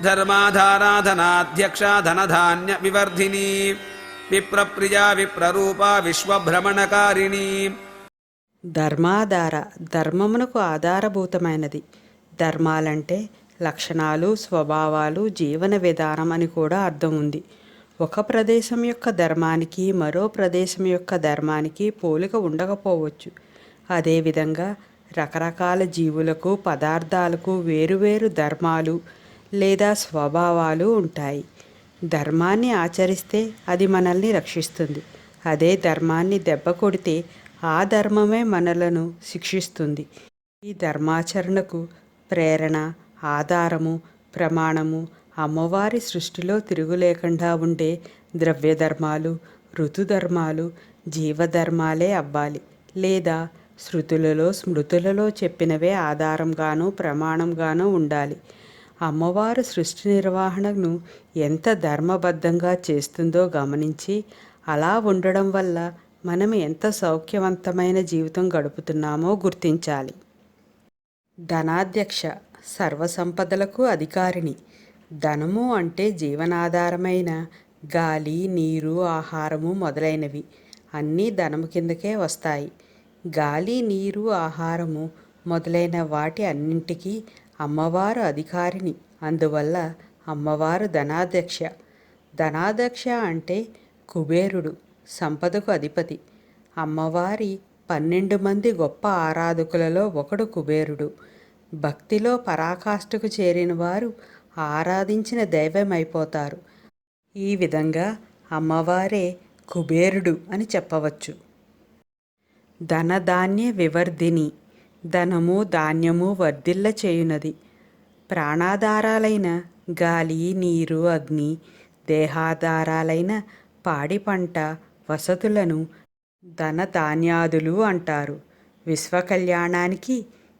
ధర్మాధారాధనాధ్యక్ష ధనధాన్య వివర్ధిని విప్రప్రియా విప్రరూప విశ్వభ్రమణకారిణి. ధర్మాధార ధర్మమునకు ఆధారభూతమైనది. ధర్మాలంటే లక్షణాలు, స్వభావాలు, జీవన విధానం అని కూడా అర్థం ఉంది. ఒక ప్రదేశం యొక్క ధర్మానికి మరో ప్రదేశం యొక్క ధర్మానికి పోలిక ఉండకపోవచ్చు. అదేవిధంగా రకరకాల జీవులకు, పదార్థాలకు వేరువేరు ధర్మాలు లేదా స్వభావాలు ఉంటాయి. ధర్మాన్ని ఆచరిస్తే అది మనల్ని రక్షిస్తుంది. అదే ధర్మాన్ని దెబ్బ కొడితే ఆ ధర్మమే మనలను శిక్షిస్తుంది. ఈ ధర్మాచరణకు ప్రేరణ, ఆధారము, ప్రమాణము అమ్మవారి సృష్టిలో తిరుగులేకుండా ఉండే ద్రవ్యధర్మాలు, ఋతుధర్మాలు, జీవధర్మాలే అవ్వాలి. లేదా శృతులలో, స్మృతులలో చెప్పినవే ఆధారంగానూ ప్రమాణంగానూ ఉండాలి. అమ్మవారు సృష్టి నిర్వహణను ఎంత ధర్మబద్ధంగా చేస్తుందో గమనించి అలా ఉండడం వల్ల మనం ఎంత సౌఖ్యవంతమైన జీవితం గడుపుతున్నామో గుర్తించాలి. ధనాధ్యక్ష సర్వసంపదలకు అధికారిణి. ధనము అంటే జీవనాధారమైన గాలి, నీరు, ఆహారము మొదలైనవి అన్నీ ధనము కిందకే వస్తాయి. గాలి, నీరు, ఆహారము మొదలైన వాటి అన్నింటికీ అమ్మవారు అధికారిని. అందువల్ల అమ్మవారు ధనాధ్యక్ష. ధనాధ్యక్ష అంటే కుబేరుడు, సంపదకు అధిపతి. అమ్మవారి 12 మంది గొప్ప ఆరాధకులలో ఒకడు కుబేరుడు. భక్తిలో పరాకాష్ఠకు చేరిన వారు ఆరాధించిన దైవమైపోతారు. ఈ విధంగా అమ్మవారే కుబేరుడు అని చెప్పవచ్చు. ధనధాన్య వివర్ధిని. ధనము, ధాన్యము వర్ధిల్ల చేయునది. ప్రాణాధారాలైన గాలి, నీరు, అగ్ని, దేహాధారాలైన పాడి పంట, వసతులను ధనధాన్యాదులు అంటారు. విశ్వకళ్యాణానికి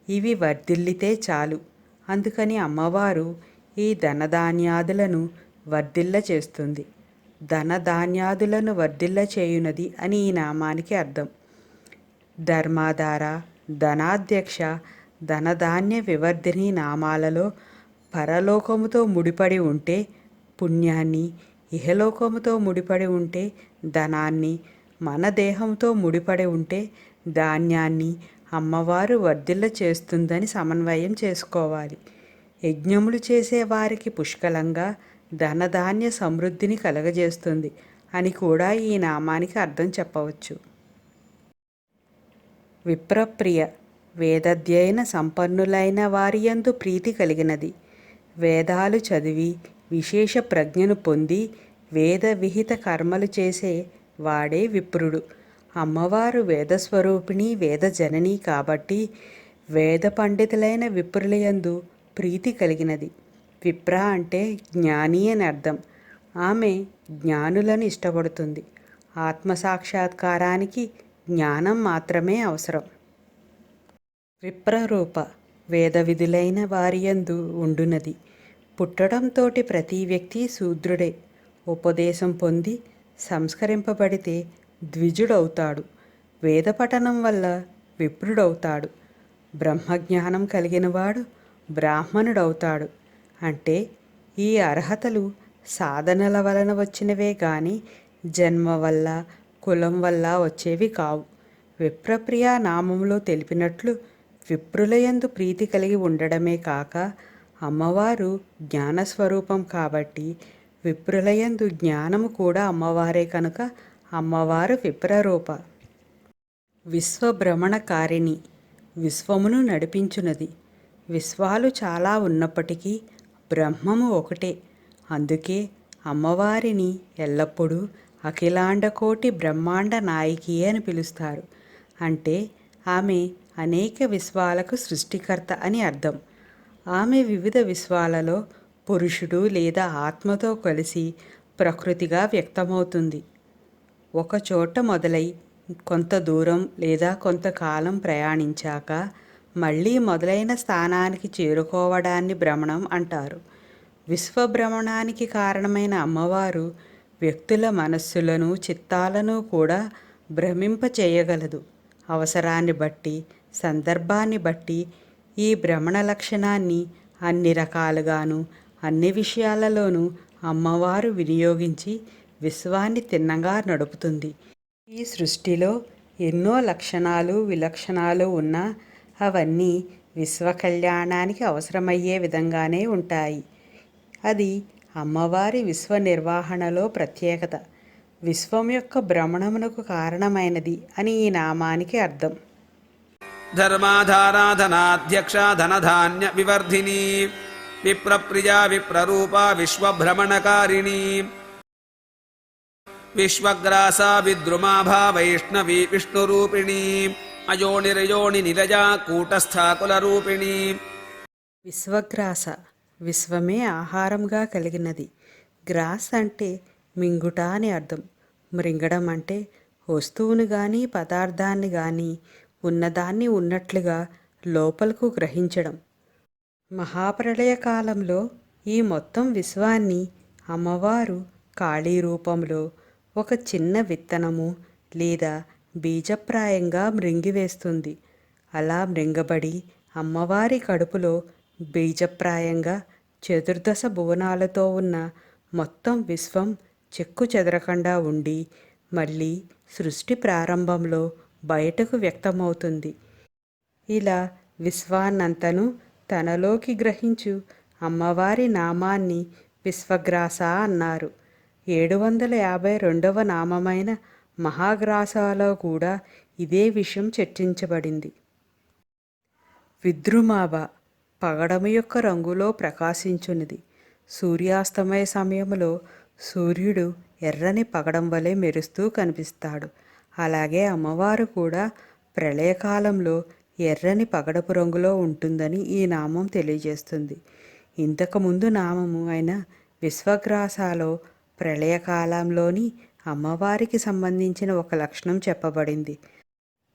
ఇవి వర్ధిల్లితే చాలు. అందుకని అమ్మవారు ఈ ధనధాన్యాదులను వర్ధిల్ల చేస్తుంది. ధనధాన్యాదులను వర్ధిల్ల చేయునది అని ఈ నామానికి అర్థం. ధర్మాధార, ధనాధ్యక్ష, ధనధాన్య వివర్ధిని నామాలలో పరలోకముతో ముడిపడి ఉంటే పుణ్యాన్ని, ఇహలోకముతో ముడిపడి ఉంటే ధనాన్ని, మన దేహంతో ముడిపడి ఉంటే ధాన్యాన్ని అమ్మవారు వర్ధిల్ల చేస్తుందని సమన్వయం చేసుకోవాలి. యజ్ఞములు చేసే వారికి పుష్కలంగా ధనధాన్య సమృద్ధిని కలగజేస్తుంది అని కూడా ఈ నామానికి అర్థం చెప్పవచ్చు. విప్రప్రియ వేదాధ్యయన సంపన్నులైన వారియందు ప్రీతి కలిగినది. వేదాలు చదివి విశేష ప్రజ్ఞను పొంది వేద విహిత కర్మలు చేసే వాడే విప్రుడు. అమ్మవారు వేదస్వరూపిణి, వేద జనని కాబట్టి వేద పండితులైన విప్రులయందు ప్రీతి కలిగినది. విప్ర అంటే జ్ఞాని అని అర్థం. ఆమె జ్ఞానులను ఇష్టపడుతుంది. ఆత్మసాక్షాత్కారానికి జ్ఞానం మాత్రమే అవసరం. విప్రరూప వేద విధులైన వారియందు ఉండునది. పుట్టడంతోటి ప్రతి వ్యక్తి శూద్రుడే. ఉపదేశం పొంది సంస్కరింపబడితే ద్విజుడవుతాడు. వేదపఠనం వల్ల విప్రుడవుతాడు. బ్రహ్మజ్ఞానం కలిగినవాడు బ్రాహ్మణుడవుతాడు. అంటే ఈ అర్హతలు సాధనల వలన వచ్చినవే గాని జన్మ వల్ల, కులం వల్ల వచ్చేవి కావు. విప్రప్రియ నామంలో తెలిపినట్లు విప్రులయందు ప్రీతి కలిగి ఉండడమే కాక అమ్మవారు జ్ఞానస్వరూపం కాబట్టి విప్రులయందు జ్ఞానము కూడా అమ్మవారే కనుక అమ్మవారు విప్రరూప. విశ్వభ్రమణకారిణి విశ్వమును నడిపించునది. విశ్వాలు చాలా ఉన్నప్పటికీ బ్రహ్మము ఒకటే. అందుకే అమ్మవారిని ఎల్లప్పుడూ అఖిలాండకోటి బ్రహ్మాండ నాయకి అని పిలుస్తారు. అంటే ఆమె అనేక విశ్వాలకు సృష్టికర్త అని అర్థం. ఆమె వివిధ విశ్వాలలో పురుషుడు లేదా ఆత్మతో కలిసి ప్రకృతిగా వ్యక్తమవుతుంది. ఒక చోట మొదలై కొంత దూరం లేదా కొంతకాలం ప్రయాణించాక మళ్ళీ మొదలైన స్థానానికి చేరుకోవడాన్ని భ్రమణం అంటారు. విశ్వభ్రమణానికి కారణమైన అమ్మవారు వ్యక్తుల మనస్సులను, చిత్తాలను కూడా భ్రమింపచేయగలదు. అవసరాన్ని బట్టి, సందర్భాన్ని బట్టి ఈ భ్రమణ లక్షణాన్ని అన్ని రకాలుగాను అన్ని విషయాలలోనూ అమ్మవారు వినియోగించి విశ్వాన్ని తిన్నగా నడుపుతుంది. ఈ సృష్టిలో ఎన్నో లక్షణాలు విలక్షణాలు ఉన్నా అవన్నీ విశ్వ కళ్యాణానికి అవసరమయ్యే విధంగానే ఉంటాయి. అది అమ్మవారి విశ్వ నిర్వహణలో ప్రత్యేకత. విశ్వం యొక్క భ్రమణమునకు కారణమైనది అని ఈ నామానికి అర్థం. ధర్మాధారాధనాధ్యక్ష ధనధాన్య వివర్ధిని విప్రప్రియా విప్రరూపా విశ్వభ్రమణకారిణి విశ్వగ్రాసా విద్రుమాభా వైష్ణవి విష్ణురూపిణి అయోనిరయోని నిరజా కూటస్థాకులరూపిణి. విశ్వగ్రాస విశ్వమే ఆహారంగా కలిగినది. గ్రాస్ అంటే మింగుట అని అర్థం. మృంగడం అంటే వస్తువును కానీ పదార్థాన్ని కానీ ఉన్నదాన్ని ఉన్నట్లుగా లోపలకు గ్రహించడం. మహాప్రళయ కాలంలో ఈ మొత్తం విశ్వాన్ని అమ్మవారు కాళీ రూపంలో ఒక చిన్న విత్తనము లేదా బీజప్రాయంగా మృంగివేస్తుంది. అలా మృంగబడి అమ్మవారి కడుపులో బీజప్రాయంగా చతుర్దశ భువనాలతో ఉన్న మొత్తం విశ్వం చెక్కు చెదరకుండా ఉండి మళ్ళీ సృష్టి ప్రారంభంలో బయటకు వ్యక్తమవుతుంది. ఇలా విశ్వాన్నంతను తనలోకి గ్రహించు అమ్మవారి నామాన్ని విశ్వగ్రాస అన్నారు. 752వ నామమైన మహాగ్రాసాలో కూడా ఇదే విషయం చర్చించబడింది. విద్రుమాభ పగడము యొక్క రంగులో ప్రకాశించునిది. సూర్యాస్తమయ సమయంలో సూర్యుడు ఎర్రని పగడం వలె మెరుస్తూ కనిపిస్తాడు. అలాగే అమ్మవారు కూడా ప్రళయకాలంలో ఎర్రని పగడపు రంగులో ఉంటుందని ఈ నామం తెలియజేస్తుంది. ఇంతకుముందు నామము అయిన విశ్వగ్రాసాలో ప్రళయకాలంలోని అమ్మవారికి సంబంధించిన ఒక లక్షణం చెప్పబడింది.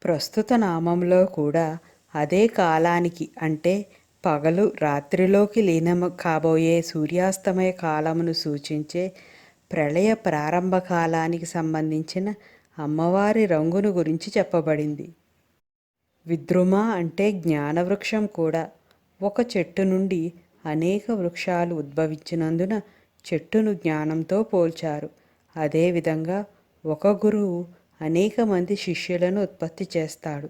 ప్రస్తుత నామంలో కూడా అదే కాలానికి అంటే పగలు రాత్రిలోకి లీనం కాబోయే సూర్యాస్తమయ కాలమును సూచించే ప్రళయ ప్రారంభ కాలానికి సంబంధించిన అమ్మవారి రంగును గురించి చెప్పబడింది. విద్రుమ అంటే జ్ఞానవృక్షం కూడా. ఒక చెట్టు నుండి అనేక వృక్షాలు ఉద్భవించినందున చెట్టును జ్ఞానంతో పోల్చారు. అదేవిధంగా ఒక గురువు అనేక మంది శిష్యులను ఉత్పత్తి చేస్తాడు.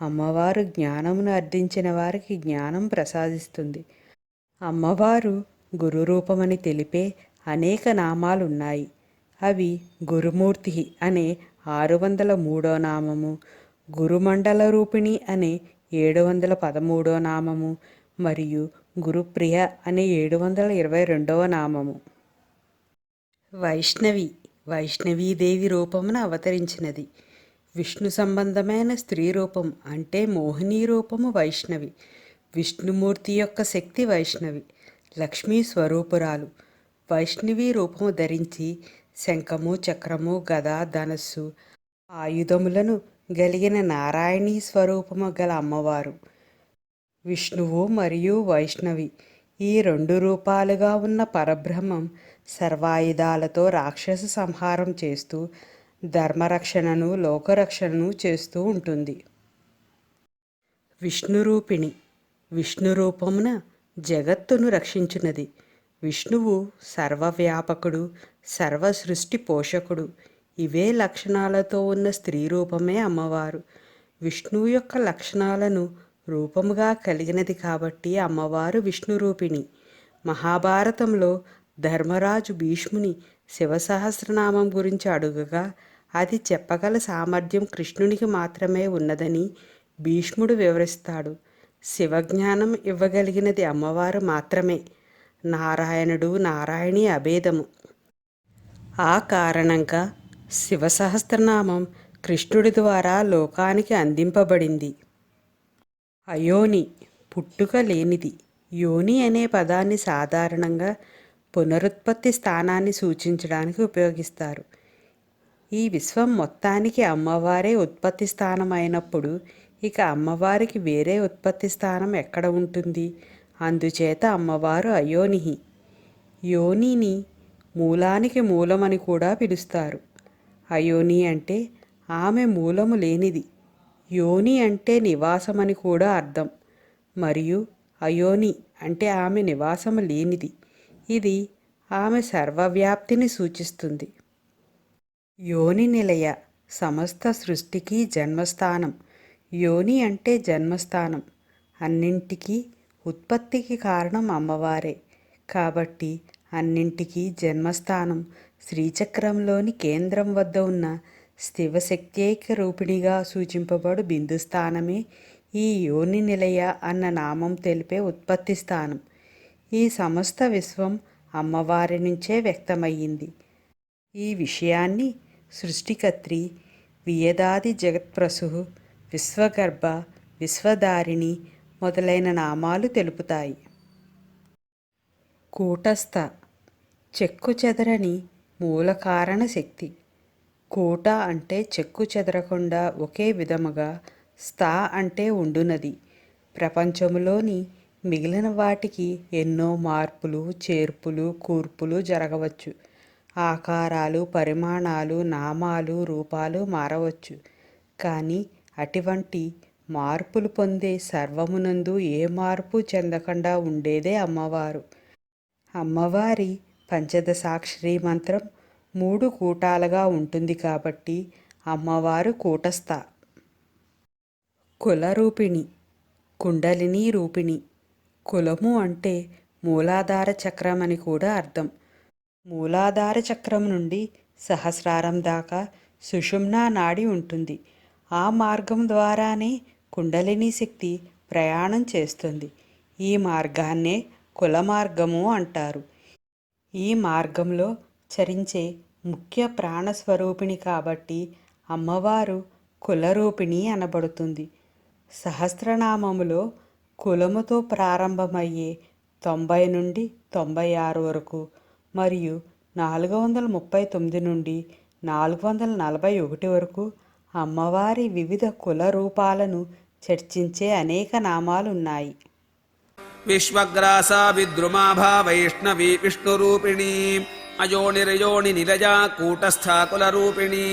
అమ్మవారు జ్ఞానమును అర్థించిన వారికి జ్ఞానం ప్రసాదిస్తుంది. అమ్మవారు గురు రూపమని తెలిపే అనేక నామాలున్నాయి. అవి గురుమూర్తి అనే 603వ నామము, గురుమండల రూపిణి అనే 713వ నామము మరియు గురుప్రియ అనే 722వ నామము. వైష్ణవి వైష్ణవీదేవి రూపమున అవతరించినది. విష్ణు సంబంధమైన స్త్రీ రూపం అంటే మోహిని రూపము వైష్ణవి. విష్ణుమూర్తి యొక్క శక్తి వైష్ణవి. లక్ష్మీ స్వరూపురాలు. వైష్ణవి రూపము ధరించి శంఖము చక్రము గద ధనస్సు ఆయుధములను గలిగిన నారాయణీ స్వరూపము గల అమ్మవారు. విష్ణువు మరియు వైష్ణవి ఈ 2 రూపాలుగా ఉన్న పరబ్రహ్మం సర్వాయుధాలతో రాక్షస సంహారం చేస్తూ ధర్మరక్షణను లోకరక్షణను చేస్తూ ఉంటుంది. విష్ణురూపిణి విష్ణు రూపమున జగత్తును రక్షించున్నది. విష్ణువు సర్వవ్యాపకుడు, సర్వ సృష్టి పోషకుడు. ఇవే లక్షణాలతో ఉన్న స్త్రీ రూపమే అమ్మవారు. విష్ణువు యొక్క లక్షణాలను రూపముగా కలిగినది కాబట్టి అమ్మవారు విష్ణురూపిణి. మహాభారతంలో ధర్మరాజు భీష్ముని శివసహస్రనామం గురించి అడుగగా అది చెప్పగల సామర్థ్యం కృష్ణునికి మాత్రమే ఉన్నదని భీష్ముడు వివరిస్తాడు. శివజ్ఞానం ఇవ్వగలిగినది అమ్మవారు మాత్రమే. నారాయణుడు నారాయణి అభేదము. ఆ కారణంగా శివసహస్రనామం కృష్ణుడి ద్వారా లోకానికి అందింపబడింది. అయోని పుట్టుక లేనిది. యోని అనే పదాన్ని సాధారణంగా పునరుత్పత్తి స్థానాన్ని సూచించడానికి ఉపయోగిస్తారు. ఈ విశ్వం మొత్తానికి అమ్మవారే ఉత్పత్తి స్థానం అయినప్పుడు ఇక అమ్మవారికి వేరే ఉత్పత్తి స్థానం ఎక్కడ ఉంటుంది? అందుచేత అమ్మవారు అయోనిహి. యోనిని మూలానికి మూలమని కూడా పిలుస్తారు. అయోని అంటే ఆమె మూలము లేనిది. యోని అంటే నివాసమని కూడా అర్థం. మరియు అయోని అంటే ఆమె నివాసము లేనిది. ఇది ఆమె సర్వవ్యాప్తిని సూచిస్తుంది. యోని నిలయ సమస్త సృష్టికి జన్మస్థానం. యోని అంటే జన్మస్థానం. అన్నింటికీ ఉత్పత్తికి కారణం అమ్మవారే. కాబట్టి అన్నింటికీ జన్మస్థానం శ్రీచక్రంలోని కేంద్రం వద్ద ఉన్న శివశక్త్యైక రూపిణిగా సూచింపబడు బిందుస్థానమే ఈ యోని నిలయ అన్న నామం తెలిపే ఉత్పత్తి స్థానం. ఈ సమస్త విశ్వం అమ్మవారి నుంచే వ్యక్తమయ్యింది. ఈ విషయాన్ని సృష్టికర్త్రి, వియదాది జగత్ప్రసు, విశ్వగర్భ, విశ్వధారిణి మొదలైన నామాలు తెలుపుతాయి. కూటస్థ చెక్కు చెదరని మూల కారణ శక్తి. కూట అంటే చెక్కు చెదరకుండా ఒకే విధముగా, స్థ అంటే ఉండునది. ప్రపంచములోని మిగిలిన వాటికి ఎన్నో మార్పులు, చేర్పులు, కూర్పులు జరగవచ్చు. ఆకారాలు, పరిమాణాలు, నామాలు, రూపాలు మారవచ్చు. కానీ అటువంటి మార్పులు పొందే సర్వమునందు ఏ మార్పు చెందకుండా ఉండేదే అమ్మవారు. అమ్మవారి పంచదశాక్షరి మంత్రం 3 కూటాలుగా ఉంటుంది కాబట్టి అమ్మవారు కూటస్థ. కులరూపిణి, కుండలిని రూపిణి. కులము అంటే మూలాధార చక్రం అని కూడా అర్థం. మూలాధార చక్రం నుండి సహస్రారం దాకా సుషుమ్నా నాడి ఉంటుంది. ఆ మార్గం ద్వారానే కుండలిని శక్తి ప్రయాణం చేస్తుంది. ఈ మార్గాన్నే కుల మార్గము అంటారు. ఈ మార్గంలో చరించే ముఖ్య ప్రాణస్వరూపిణి కాబట్టి అమ్మవారు కులరూపిణి అనబడుతుంది. సహస్రనామములో కులముతో ప్రారంభమయ్యే 90 నుండి 96 వరకు మరియు 439 నుండి 441 వరకు అమ్మవారి వివిధ కుల రూపాలను చర్చించే అనేక నామాలున్నాయి. విశ్వగ్రాసా విద్రుమాభా వైష్ణవీ విష్ణురూపిణీ అయోనిరయోని నిరజా కూటస్థా కులరూపిణీ